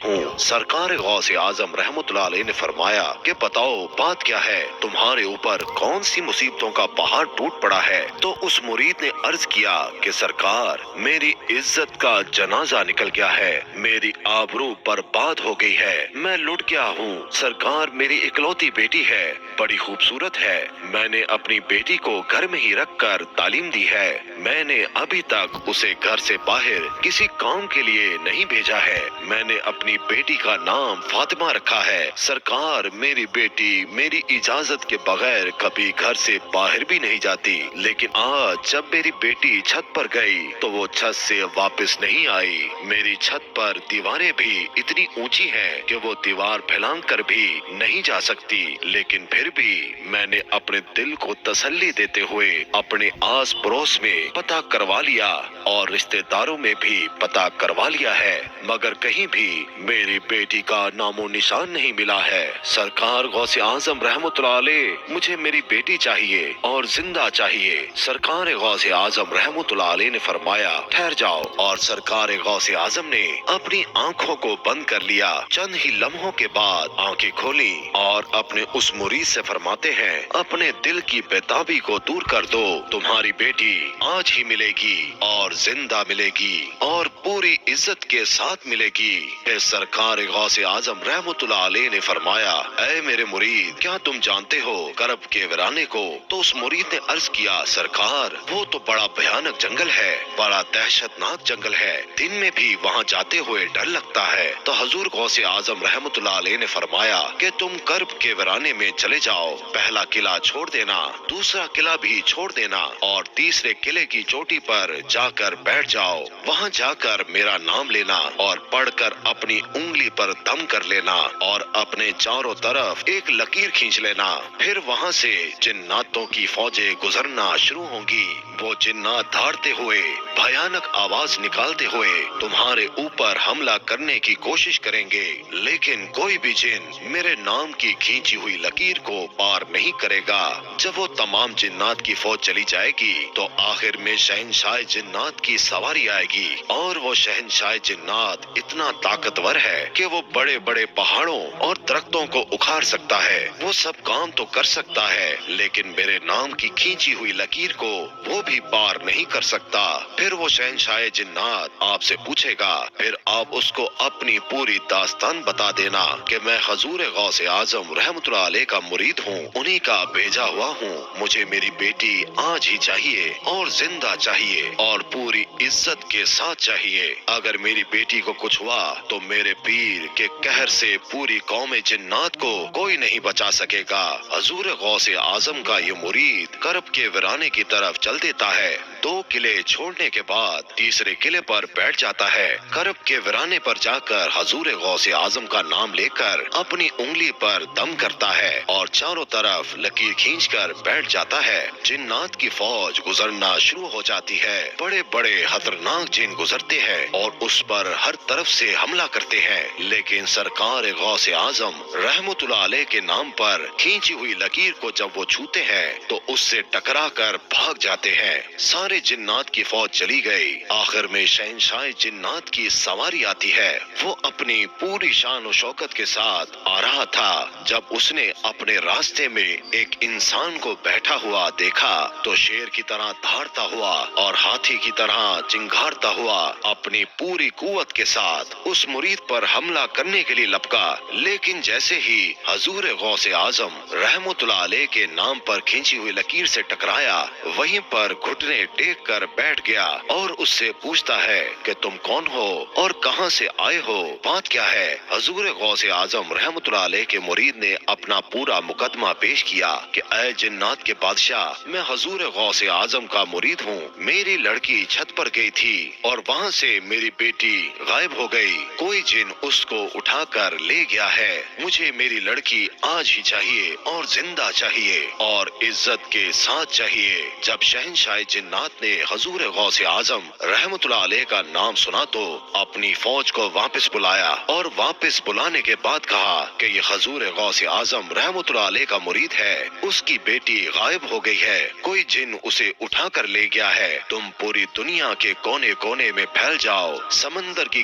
ہوں۔ سرکار غوث اعظم رحمت اللہ علیہ نے فرمایا کہ بتاؤ بات کیا ہے، تمہارے اوپر کون سی مصیبتوں کا پہاڑ ٹوٹ پڑا ہے؟ تو اس مرید نے عرض کیا کہ سرکار، میری عزت کا جنازہ نکل گیا ہے، میری آبرو برباد ہو گئی ہے، میں لٹ گیا ہوں۔ سرکار، میری اکلوتی بیٹی ہے، بڑی خوبصورت ہے، میں نے اپنی بیٹی کو گھر میں ہی رکھ کر تعلیم دی ہے، میں نے ابھی تک اسے گھر سے باہر کسی کام کے لیے نہیں بھیجا ہے، میں نے اپنی بیٹی کا نام فاطمہ رکھا ہے۔ سرکار، میری بیٹی میری اجازت کے بغیر کبھی گھر سے باہر بھی نہیں جاتی، لیکن آج جب میری بیٹی چھت پر گئی تو وہ چھت سے واپس نہیں آئی۔ میری چھت پر دیواریں بھی اتنی اونچی ہیں کہ وہ دیوار پھیلانگ کر بھی نہیں جا سکتی، لیکن پھر بھی میں نے اپنے دل کو تسلی دیتے ہوئے اپنے آس پڑوس میں پتہ کروا لیا اور رشتہ داروں میں بھی پتہ کروا لیا ہے، مگر کہیں بھی میری بیٹی کا نام و نشان نہیں ملا ہے۔ سرکار غوث اعظم رحمت اللہ علیہ، مجھے میری بیٹی چاہیے اور زندہ چاہیے۔ سرکار غوث اعظم رحمت اللہ علیہ نے فرمایا ٹھہر جاؤ، اور سرکار غوث اعظم نے اپنی آنکھوں کو بند کر لیا۔ چند ہی لمحوں کے بعد آنکھیں کھولی اور اپنے اس مرید سے فرماتے ہیں اپنے دل کی بےتابی کو دور کر دو، تمہاری بیٹی آج ہی ملے گی اور زندہ ملے گی اور پوری عزت کے ساتھ ملے گی۔ اے سرکار غوث اعظم رحمت اللہ علیہ نے فرمایا اے میرے مرید، کیا تم جانتے ہو کرب کے ویرانے کو؟ تو اس مرید نے عرض کیا سرکار، وہ تو بڑا بھیانک جنگل ہے، بڑا دہشت ناک جنگل ہے، دن میں بھی وہاں جاتے ہوئے ڈر لگتا ہے۔ تو حضور غوث اعظم رحمت اللہ علیہ نے فرمایا کہ تم کرب کے ویرانے میں چلے جاؤ، پہلا قلعہ چھوڑ دینا، دوسرا قلعہ بھی چھوڑ دینا اور تیسرے قلعے کی چوٹی پر جا کر بیٹھ جاؤ، وہاں جا کر میرا نام لینا اور پڑھ کر اپنی انگلی پر دم کر لینا اور اپنے چاروں طرف ایک لکیر کھینچ لینا، پھر وہاں سے جناتوں کی فوجیں گزرنا شروع ہوں گی، وہ جنات دھاڑتے ہوئے بھیانک آواز نکالتے ہوئے تمہارے اوپر حملہ کرنے کی کوشش کریں گے، لیکن کوئی بھی جن میرے نام کی کھینچی ہوئی لکیر کو پار نہیں کرے گا۔ جب وہ تمام جنات کی فوج چلی جائے گی تو آخر میں شہنشاہ جنات کی سواری آئے گی، اور وہ شہنشاہ جنات اتنا طاقتور ہے کہ وہ بڑے بڑے پہاڑوں اور درختوں کو اکھاڑ سکتا ہے، وہ سب کام تو کر سکتا ہے، لیکن میرے نام کی کھینچی ہوئی لکیر کو وہ بھی پار نہیں کر سکتا۔ پھر وہ شہنشاہ جنات آپ سے پوچھے گا، پھر آپ اس کو اپنی پوری داستان بتا دینا کہ میں حضور غوث اعظم رحمت اللہ علیہ کا مرید ہوں، انہی کا بھیجا ہوا ہوں، مجھے میری بیٹی آج ہی چاہیے اور زندہ چاہیے اور پوری عزت کے ساتھ چاہیے۔ اگر میری بیٹی کو کچھ ہوا تو میرے پیر کے قہر سے پوری قوم جنات کو کوئی نہیں بچا سکے گا۔ حضور غوث اعظم کا یہ مرید کرب کے ویرانے کی طرف چل دیتا ہے، 2 قلعے چھوڑنے کے بعد تیسرے قلعے پر بیٹھ جاتا ہے، کرب کے ویرانے پر جا کر حضور غوث اعظم کا نام لے کر اپنی انگلی پر دم کرتا ہے اور چاروں طرف لکیر کھینچ کر بیٹھ جاتا ہے، جنات کی فوج گزرنا شروع ہو جاتی ہے، بڑے بڑے خطرناک جن گزرتے ہیں اور اس پر ہر طرف سے حملہ کرتے ہیں، لیکن سرکار غوث اعظم رحمت اللہ علیہ کے نام پر کھینچی ہوئی لکیر کو جب وہ چھوتے ہیں تو اس سے ٹکرا کر بھاگ جاتے ہیں۔ سارے جنات کی فوج چلی گئی، آخر میں شہنشاہ جنات کی سواری آتی ہے، وہ اپنی پوری شان و شوکت کے ساتھ آ رہا تھا، جب اس نے اپنے راستے میں ایک انسان کو بیٹھا ہوا دیکھا تو شیر کی طرح دھاڑتا ہوا اور ہاتھی کی طرح چنگھاڑتا ہوا اپنی پوری قوت کے ساتھ اس مرید پر حملہ کرنے کے لیے لپکا، لیکن جیسے ہی حضور غوث اعظم رحمت اللہ علیہ کے نام پر کھینچی ہوئی لکیر سے ٹکرایا، وہیں پر گھٹنے ٹیک کر بیٹھ گیا اور اس سے پوچھتا ہے کہ تم کون ہو اور کہاں سے آئے ہو، بات کیا ہے؟ حضور غوث اعظم رحمت اللہ علیہ کے مرید نے اپنا پورا مقدمہ پیش کیا کہ اے جنات کے بادشاہ، میں حضور غوث اعظم کا مرید ہوں، میری لڑکی چھت پر گئی تھی اور وہاں سے میری بیٹی غائب ہو گئی، کوئی جن اس کو اٹھا کر لے گیا ہے، مجھے میری لڑکی آج ہی چاہیے اور زندہ چاہیے اور عزت کے ساتھ چاہیے۔ جب شہنشاہ جنات نے حضور غوث اعظم رحمت اللہ علیہ کا نام سنا تو اپنی فوج کو واپس بلایا اور واپس بلانے کے بعد کہا کہ یہ حضور غوث اعظم رحمت اللہ علیہ کا مرید ہے، اس کی بیٹی غائب ہو گئی ہے، کوئی جن اسے اٹھا کر لے گیا ہے، تم پوری دنیا کے کونے کونے میں پھیل جاؤ، سمندر کی